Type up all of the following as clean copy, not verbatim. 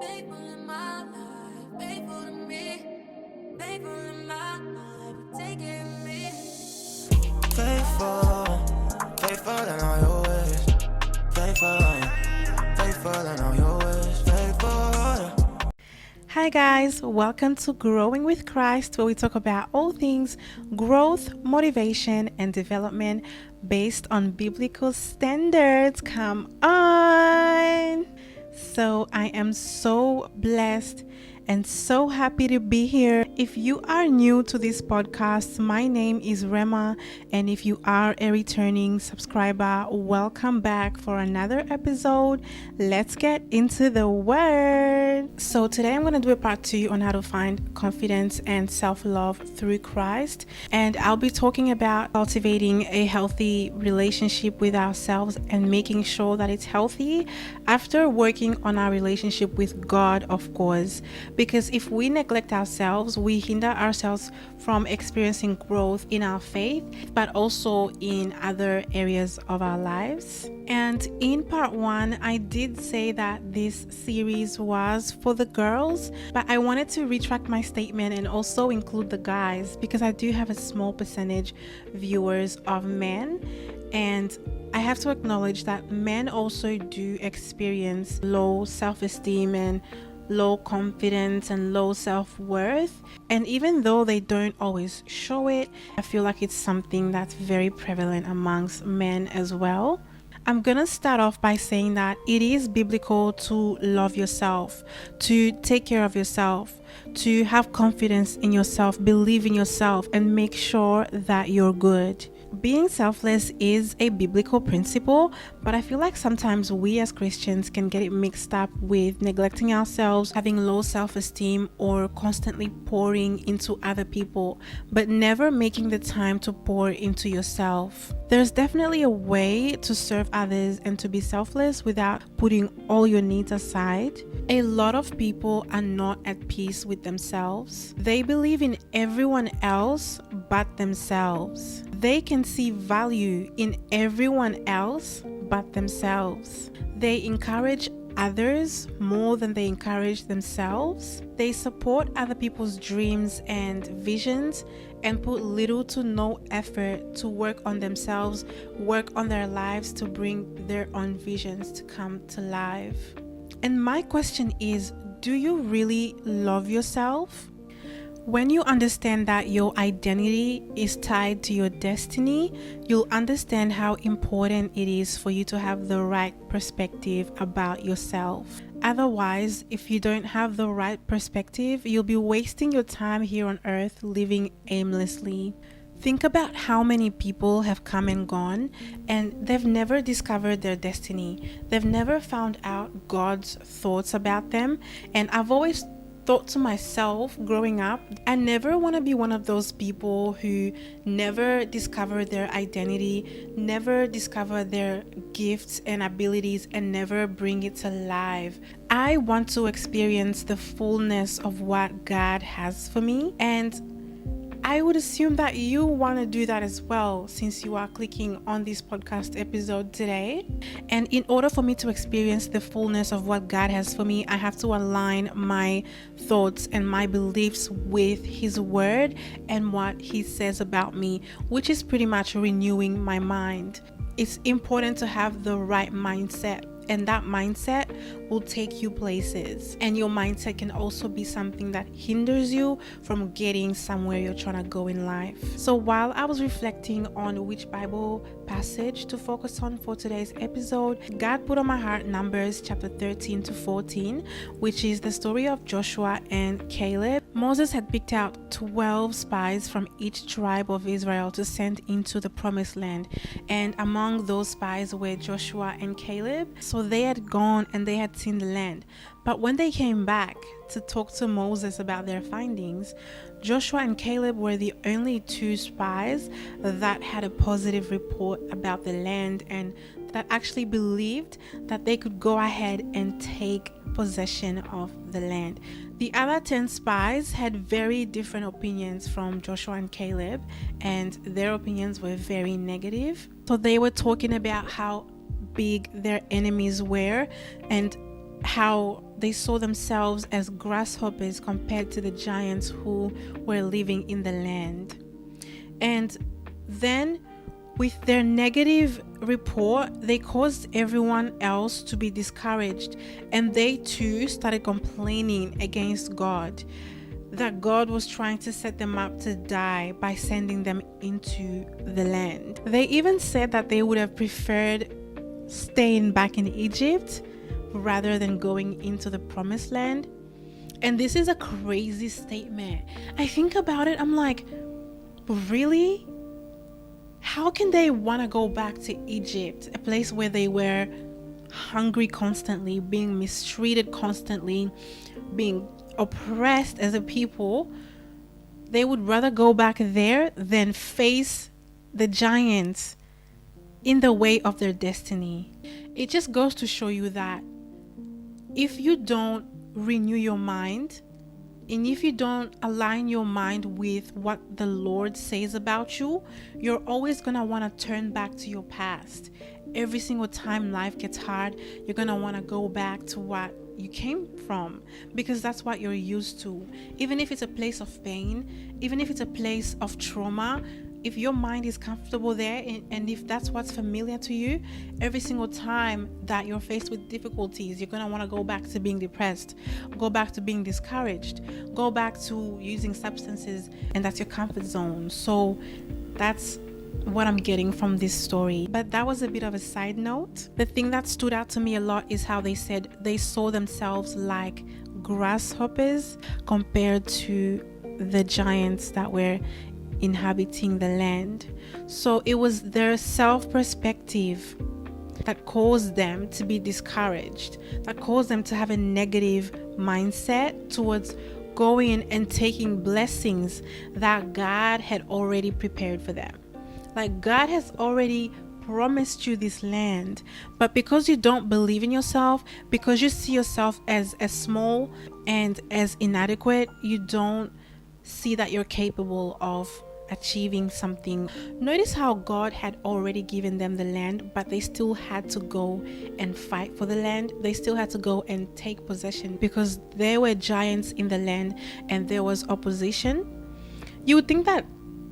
Faithful in my life, faithful to me, faithful in my life, taking me. Faithful, faithful in all your ways. Faithful in all your ways. Faithful. Hi guys, welcome to Growing with Christ, where we talk about all things growth, motivation, and development based on biblical standards. Come on! So I am so blessed and so happy to be here. If you are new to this podcast, my name is Rema, and if you are a returning subscriber, welcome back for another episode. Let's get into the word. So today I'm going to do a part 2 on how to find confidence and self-love through Christ, and I'll be talking about cultivating a healthy relationship with ourselves and making sure that it's healthy after working on our relationship with God, of course. Because if we neglect ourselves, we hinder ourselves from experiencing growth in our faith, but also in other areas of our lives. And in part 1, I did say that this series was for the girls, but I wanted to retract my statement and also include the guys, because I do have a small percentage viewers of men, and I have to acknowledge that men also do experience low self-esteem and low confidence and low self-worth. And even though they don't always show it, I feel like it's something that's very prevalent amongst men as well. I'm gonna start off by saying that it is biblical to love yourself, to take care of yourself, to have confidence in yourself, believe in yourself, and make sure that you're good. Being selfless is a biblical principle, but I feel like sometimes we as Christians can get it mixed up with neglecting ourselves, having low self-esteem, or constantly pouring into other people, but never making the time to pour into yourself. There's definitely a way to serve others and to be selfless without putting all your needs aside. A lot of people are not at peace with themselves. They believe in everyone else but themselves. They can see value in everyone else but themselves. They encourage others more than they encourage themselves. They support other people's dreams and visions and put little to no effort to work on themselves, work on their lives to bring their own visions to come to life. And my question is, do you really love yourself? When you understand that your identity is tied to your destiny, you'll understand how important it is for you to have the right perspective about yourself. Otherwise, if you don't have the right perspective, you'll be wasting your time here on earth living aimlessly. Think about how many people have come and gone and they've never discovered their destiny. They've never found out God's thoughts about them. And I've always thought to myself growing up, I never want to be one of those people who never discover their identity, never discover their gifts and abilities, and never bring it to life. I want to experience the fullness of what God has for me, and I would assume that you want to do that as well, since you are clicking on this podcast episode today. And in order for me to experience the fullness of what God has for me, I have to align my thoughts and my beliefs with His Word and what He says about me, which is pretty much renewing my mind. It's important to have the right mindset, and that mindset will take you places. And your mindset can also be something that hinders you from getting somewhere you're trying to go in life. So while I was reflecting on which Bible passage to focus on for today's episode, God put on my heart Numbers chapter 13 to 14, which is the story of Joshua and Caleb. Moses had picked out 12 spies from each tribe of Israel to send into the promised land, and among those spies were Joshua and Caleb. So they had gone and they had seen the land. But when they came back to talk to Moses about their findings, Joshua and Caleb were the only 2 spies that had a positive report about the land and that actually believed that they could go ahead and take possession of the land. The other 10 spies had very different opinions from Joshua and Caleb, and their opinions were very negative. So they were talking about how big their enemies were and how they saw themselves as grasshoppers compared to the giants who were living in the land. And then, with their negative report, they caused everyone else to be discouraged, and they too started complaining against God, that God was trying to set them up to die by sending them into the land. They even said that they would have preferred staying back in Egypt rather than going into the promised land. And this is a crazy statement. I think about it, I'm like, really? How can they want to go back to Egypt, a place where they were hungry constantly, being mistreated constantly, being oppressed as a people? They would rather go back there than face the giants in the way of their destiny. It just goes to show you that if you don't renew your mind, and if you don't align your mind with what the Lord says about you, you're always going to want to turn back to your past. Every single time life gets hard, you're going to want to go back to what you came from, because that's what you're used to. Even if it's a place of pain, even if it's a place of trauma, if your mind is comfortable there, and if that's what's familiar to you, every single time that you're faced with difficulties, you're going to want to go back to being depressed, go back to being discouraged, go back to using substances, and that's your comfort zone. So that's what I'm getting from this story. But that was a bit of a side note. The thing that stood out to me a lot is how they said they saw themselves like grasshoppers compared to the giants that were inhabiting the land. So it was their self-perspective that caused them to be discouraged, that caused them to have a negative mindset towards going and taking blessings that God had already prepared for them. Like, God has already promised you this land, but because you don't believe in yourself, because you see yourself as small and as inadequate, you don't see that you're capable of achieving something. Notice how God had already given them the land, but they still had to go and fight for the land. They still had to go and take possession because there were giants in the land and there was opposition. You would think that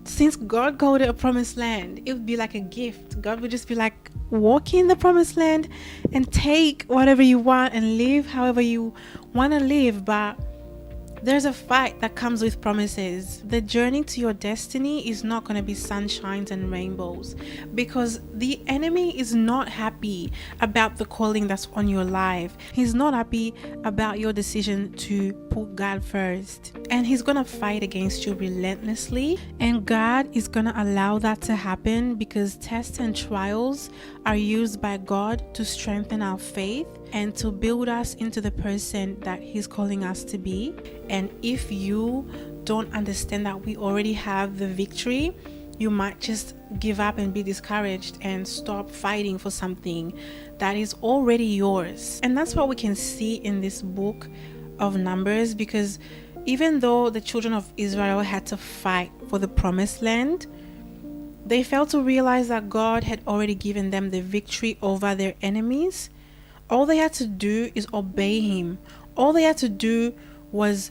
since God called it a promised land, it would be like a gift. God would just be like, walk in the promised land and take whatever you want and live however you want to live. But there's a fight that comes with promises. The journey to your destiny is not going to be sunshines and rainbows, because the enemy is not happy about the calling that's on your life. He's not happy about your decision to put God first, and he's going to fight against you relentlessly. And God is going to allow that to happen because tests and trials are used by God to strengthen our faith and to build us into the person that he's calling us to be. And if you don't understand that we already have the victory, you might just give up and be discouraged and stop fighting for something that is already yours. And that's what we can see in this book of Numbers, because even though the children of Israel had to fight for the promised land, they failed to realize that God had already given them the victory over their enemies. All they had to do is obey him. All they had to do was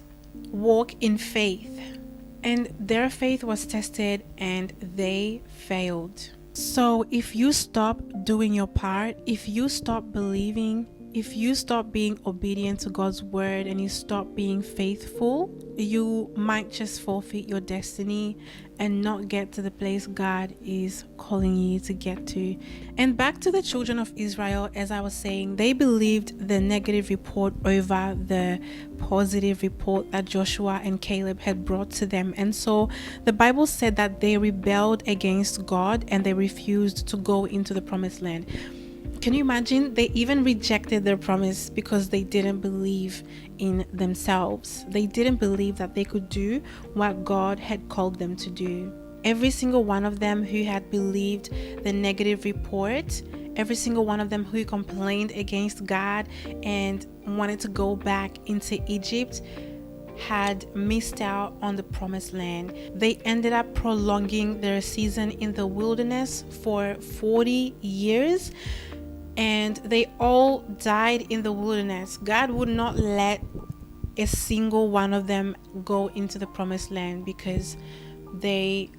walk in faith. And their faith was tested and they failed. So if you stop doing your part, if you stop believing, if you stop being obedient to God's word and you stop being faithful, you might just forfeit your destiny and not get to the place God is calling you to get to. And back to the children of Israel, as I was saying, they believed the negative report over the positive report that Joshua and Caleb had brought to them. And so the Bible said that they rebelled against God and they refused to go into the promised land. Can you imagine? They even rejected their promise because they didn't believe in themselves. They didn't believe that they could do what God had called them to do. Every single one of them who had believed the negative report, every single one of them who complained against God and wanted to go back into Egypt, had missed out on the promised land. They ended up prolonging their season in the wilderness for 40 years. and they all died in the wilderness. God would not let a single one of them go into the promised land because they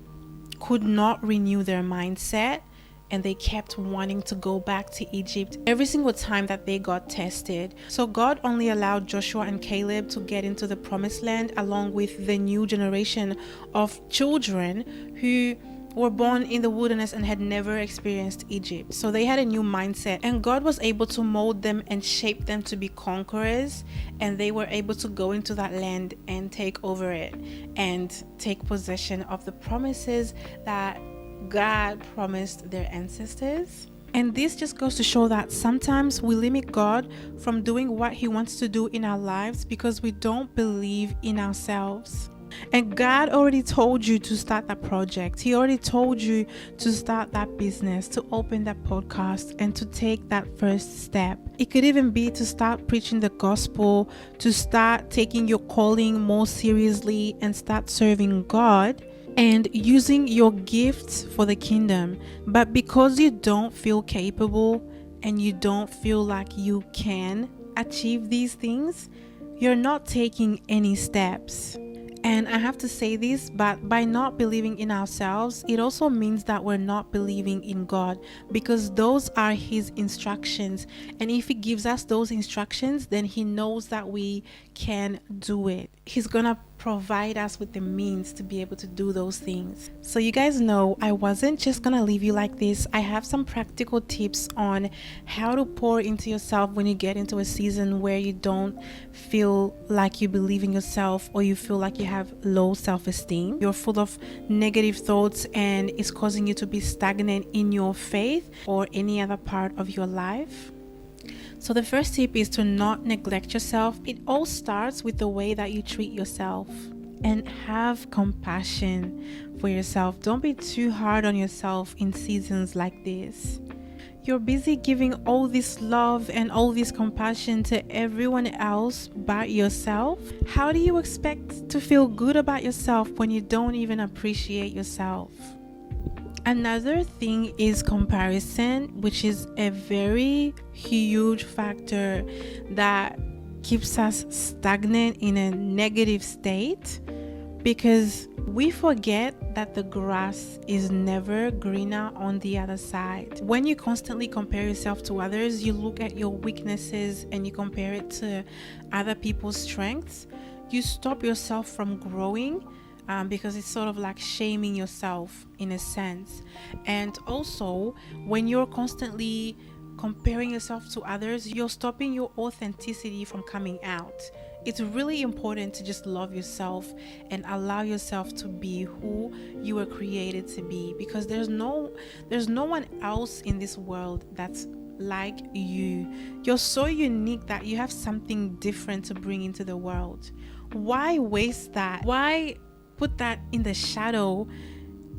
could not renew their mindset, and they kept wanting to go back to Egypt every single time that they got tested. So God only allowed Joshua and Caleb to get into the promised land along with the new generation of children who were born in the wilderness and had never experienced Egypt. So they had a new mindset, and God was able to mold them and shape them to be conquerors, and they were able to go into that land and take over it and take possession of the promises that God promised their ancestors. And this just goes to show that sometimes we limit God from doing what He wants to do in our lives because we don't believe in ourselves. And God already told you to start that project. He already told you to start that business, to open that podcast, and to take that first step. It could even be to start preaching the gospel, to start taking your calling more seriously and start serving God and using your gifts for the kingdom. But because you don't feel capable and you don't feel like you can achieve these things, you're not taking any steps. And I have to say this, but by not believing in ourselves, it also means that we're not believing in God, because those are His instructions. And if He gives us those instructions, then He knows that we can do it. He's gonna provide us with the means to be able to do those things. So you guys know I wasn't just gonna leave you like this. I have some practical tips on how to pour into yourself when you get into a season where you don't feel like you believe in yourself, or you feel like you have low self-esteem. You're full of negative thoughts and it's causing you to be stagnant in your faith or any other part of your life. So the first tip is to not neglect yourself. It all starts with the way that you treat yourself, and have compassion for yourself. Don't be too hard on yourself in seasons like this. You're busy giving all this love and all this compassion to everyone else but yourself. How do you expect to feel good about yourself when you don't even appreciate yourself? Another thing is comparison, which is a very huge factor that keeps us stagnant in a negative state, because we forget that the grass is never greener on the other side. When you constantly compare yourself to others, you look at your weaknesses and you compare it to other people's strengths, you stop yourself from growing. Because it's sort of like shaming yourself in a sense. And also, when you're constantly comparing yourself to others, you're stopping your authenticity from coming out. It's really important to just love yourself and allow yourself to be who you were created to be, because there's no one else in this world that's like you. You're so unique that you have something different to bring into the world. Why waste that? Why put that in the shadow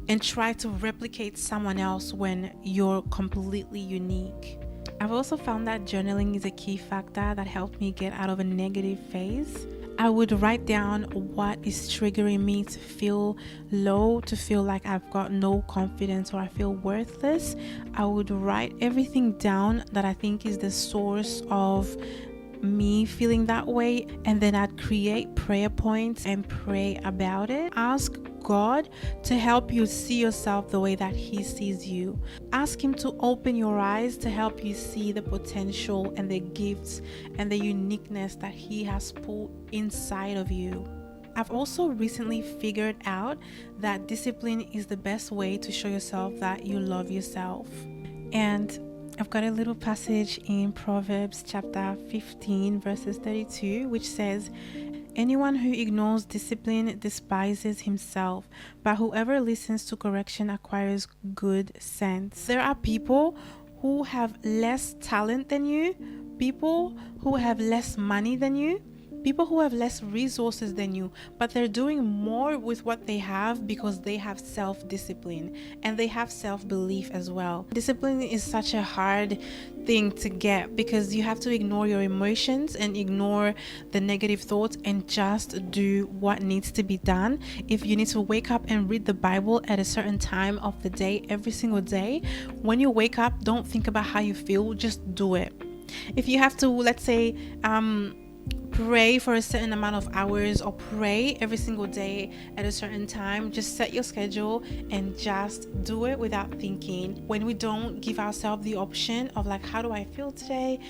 and try to replicate someone else when you're completely unique? I've also found that journaling is a key factor that helped me get out of a negative phase. I would write down what is triggering me to feel low, to feel like I've got no confidence or I feel worthless. I would write everything down that I think is the source of me feeling that way, and then I'd create prayer points and pray about it. Ask God to help you see yourself the way that He sees you. Ask Him to open your eyes to help you see the potential and the gifts and the uniqueness that He has put inside of you. I've also recently figured out that discipline is the best way to show yourself that you love yourself. And I've got a little passage in Proverbs chapter 15 verses 32, which says, "Anyone who ignores discipline despises himself, but whoever listens to correction acquires good sense." There are people who have less talent than you, people who have less money than you, people who have less resources than you, but they're doing more with what they have because they have self-discipline and they have self-belief as well. Discipline is such a hard thing to get because you have to ignore your emotions and ignore the negative thoughts and just do what needs to be done. If you need to wake up and read the Bible at a certain time of the day every single day, when you wake up, don't think about how you feel, just do it. If you have to, let's say, pray for a certain amount of hours or pray every single day at a certain time, just set your schedule and just do it without thinking. When we don't give ourselves the option of like, how do I feel today?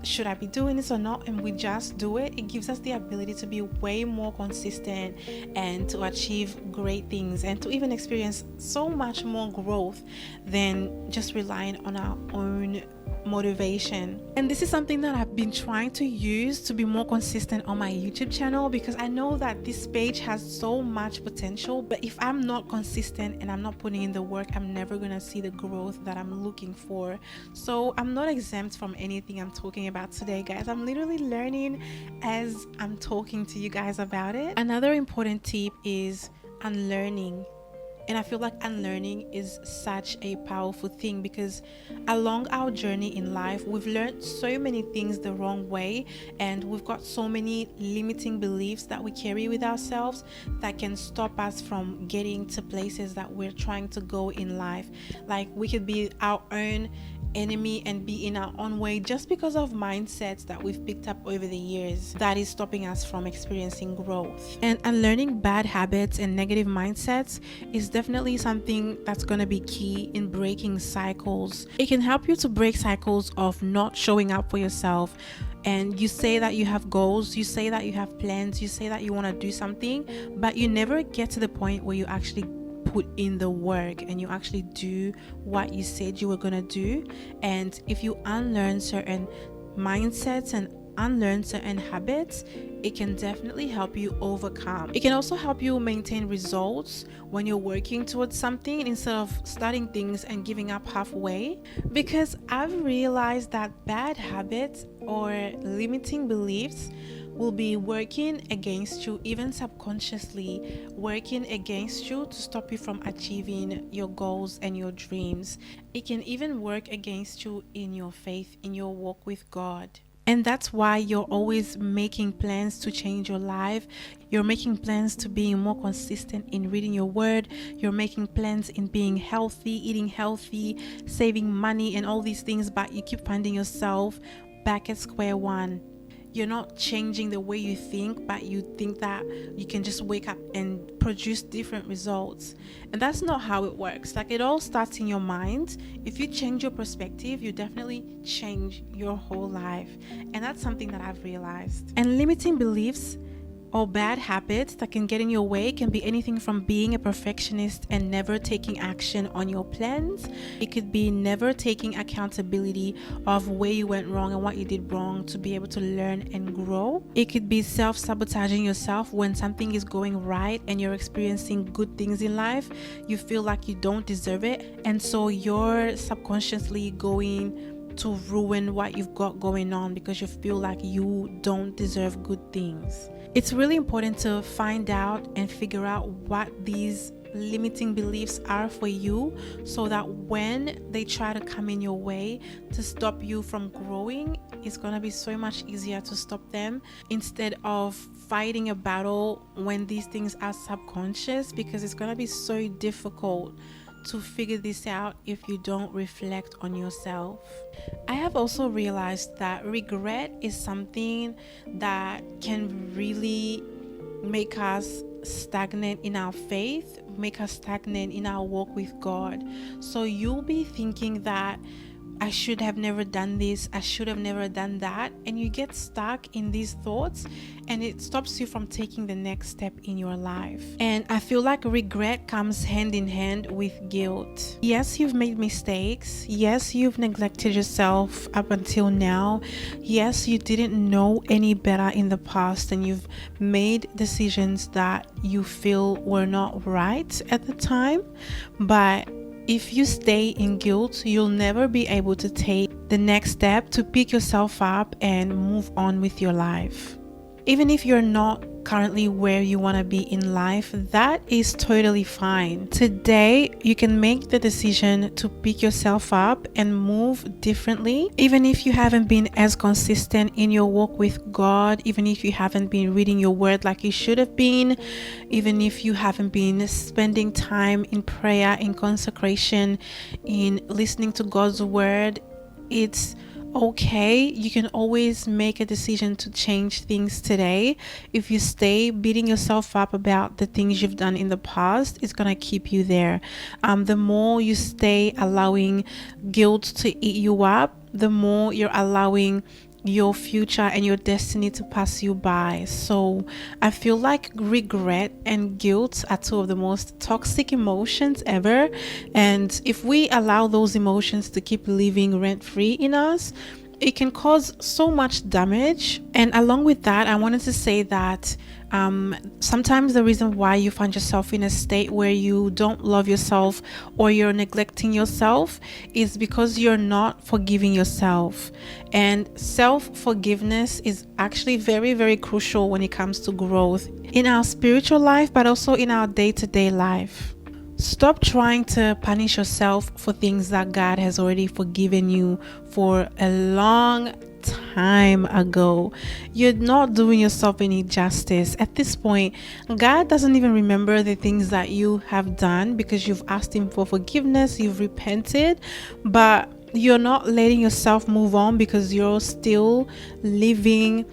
Should I be doing this or not? And we just do it. It gives us the ability to be way more consistent and to achieve great things and to even experience so much more growth than just relying on our own motivation. And this is something that I've been trying to use to be more consistent on my YouTube channel, because I know that this page has so much potential, but if I'm not consistent and I'm not putting in the work, I'm never gonna see the growth that I'm looking for. So I'm not exempt from anything I'm talking about today, guys. I'm literally learning as I'm talking to you guys about it. Another important tip is unlearning. And I feel like unlearning is such a powerful thing, because along our journey in life, we've learned so many things the wrong way, and we've got so many limiting beliefs that we carry with ourselves that can stop us from getting to places that we're trying to go in life. Like, we could be our own enemy and be in our own way just because of mindsets that we've picked up over the years that is stopping us from experiencing growth. And unlearning bad habits and negative mindsets is definitely something that's going to be key in breaking cycles. It can help you to break cycles of not showing up for yourself. And you say that you have goals, you say that you have plans, you say that you want to do something, but you never get to the point where you actually put in the work and you actually do what you said you were gonna do. And if you unlearn certain mindsets and unlearn certain habits, it can definitely help you overcome. It can also help you maintain results when you're working towards something instead of starting things and giving up halfway. Because I've realized that bad habits or limiting beliefs will be working against you, even subconsciously working against you to stop you from achieving your goals and your dreams. It can even work against you in your faith, in your walk with God. And that's why you're always making plans to change your life. You're making plans to being more consistent in reading your word. You're making plans in being healthy, eating healthy, saving money and all these things, but you keep finding yourself back at square one. You're not changing the way you think, but you think that you can just wake up and produce different results. And that's not how it works. Like, it all starts in your mind. If you change your perspective, you definitely change your whole life. And that's something that I've realized. And limiting beliefs or bad habits that can get in your way can be anything from being a perfectionist and never taking action on your plans. It could be never taking accountability of where you went wrong and what you did wrong to be able to learn and grow. It could be self-sabotaging yourself when something is going right and you're experiencing good things in life. You feel like you don't deserve it, and so you're subconsciously going to ruin what you've got going on because you feel like you don't deserve good things. It's really important to find out and figure out what these limiting beliefs are for you, so that when they try to come in your way to stop you from growing, it's gonna be so much easier to stop them instead of fighting a battle when these things are subconscious, because it's gonna be so difficult to figure this out if you don't reflect on yourself. I have also realized that regret is something that can really make us stagnant in our faith, make us stagnant in our walk with God. So you'll be thinking that I should have never done this, I should have never done that, and you get stuck in these thoughts and it stops you from taking the next step in your life. And I feel like regret comes hand in hand with guilt. Yes, you've made mistakes. Yes, you've neglected yourself up until now. Yes, you didn't know any better in the past and you've made decisions that you feel were not right at the time. But if you stay in guilt, you'll never be able to take the next step to pick yourself up and move on with your life. Even if you're not currently where you want to be in life, that is totally fine. Today, you can make the decision to pick yourself up and move differently. Even if you haven't been as consistent in your walk with God, even if you haven't been reading your word like you should have been, even if you haven't been spending time in prayer, in consecration, in listening to God's word, it's okay. You can always make a decision to change things today. If you stay beating yourself up about the things you've done in the past, it's gonna keep you there. The more you stay allowing guilt to eat you up, the more you're allowing your future and your destiny to pass you by. So I feel like regret and guilt are two of the most toxic emotions ever, and if we allow those emotions to keep living rent free in us, it can cause so much damage. And along with that, I wanted to say that sometimes the reason why you find yourself in a state where you don't love yourself or you're neglecting yourself is because you're not forgiving yourself. And self-forgiveness is actually very, very crucial when it comes to growth in our spiritual life, but also in our day-to-day life. Stop trying to punish yourself for things that God has already forgiven you for a long time ago. You're not doing yourself any justice. At this point, God doesn't even remember the things that you have done because you've asked Him for forgiveness, you've repented, but you're not letting yourself move on because you're still living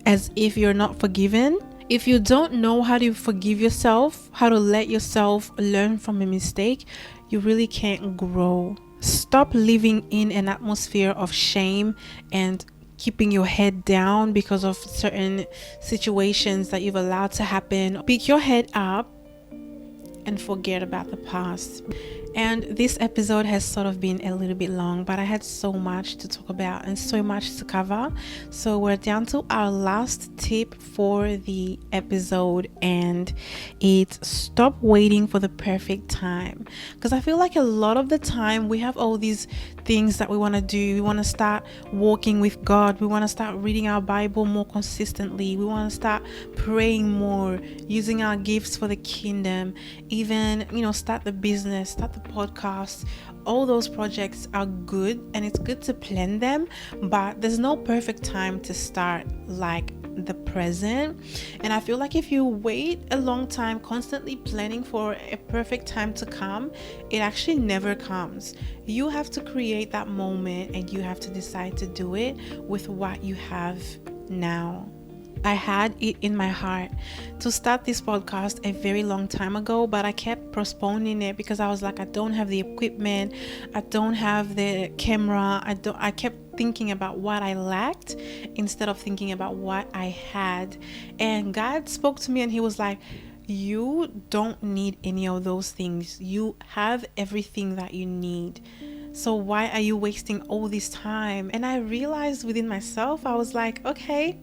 as if you're not forgiven. If you don't know how to forgive yourself, how to let yourself learn from a mistake, you really can't grow. Stop living in an atmosphere of shame and keeping your head down because of certain situations that you've allowed to happen. Pick your head up and forget about the past. And this episode has sort of been a little bit long, but I had so much to talk about and so much to cover. So we're down to our last tip for the episode, and it's stop waiting for the perfect time. Because I feel like a lot of the time we have all these things that we want to do. We want to start walking with God. We want to start reading our Bible more consistently. We want to start praying more, using our gifts for the kingdom, even, start the business, start the podcast. All those projects are good and it's good to plan them, but there's no perfect time to start like the present. And I feel like if you wait a long time constantly planning for a perfect time to come, it actually never comes. You have to create that moment and you have to decide to do it with what you have now. I had it in my heart to start this podcast a very long time ago, but I kept postponing it because I was like, I don't have the equipment, I don't have the camera, I kept thinking about what I lacked instead of thinking about what I had. And God spoke to me and He was like, you don't need any of those things. You have everything that you need. So why are you wasting all this time? And I realized within myself, I was like, okay,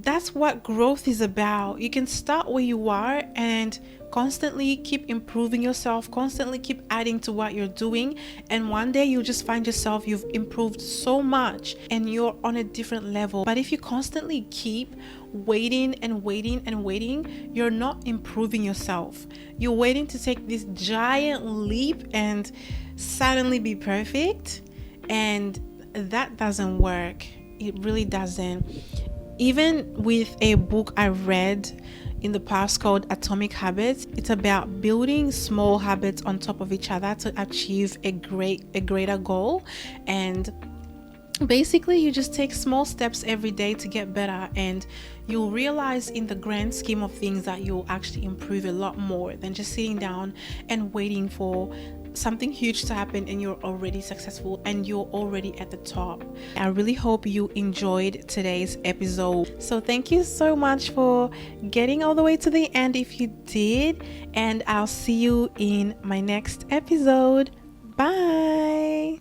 that's what growth is about. You can start where you are and constantly keep improving yourself, constantly keep adding to what you're doing, and one day you'll just find yourself you've improved so much and you're on a different level. But if you constantly keep waiting and waiting and waiting, you're not improving yourself. You're waiting to take this giant leap and suddenly be perfect, and that doesn't work. It really doesn't. Even with a book I read in the past called Atomic Habits, it's about building small habits on top of each other to achieve a greater goal. And basically you just take small steps every day to get better, and you'll realize in the grand scheme of things that you'll actually improve a lot more than just sitting down and waiting for something huge to happen and you're already successful and you're already at the top. I really hope you enjoyed today's episode. So thank you so much for getting all the way to the end if you did, and I'll see you in my next episode. Bye.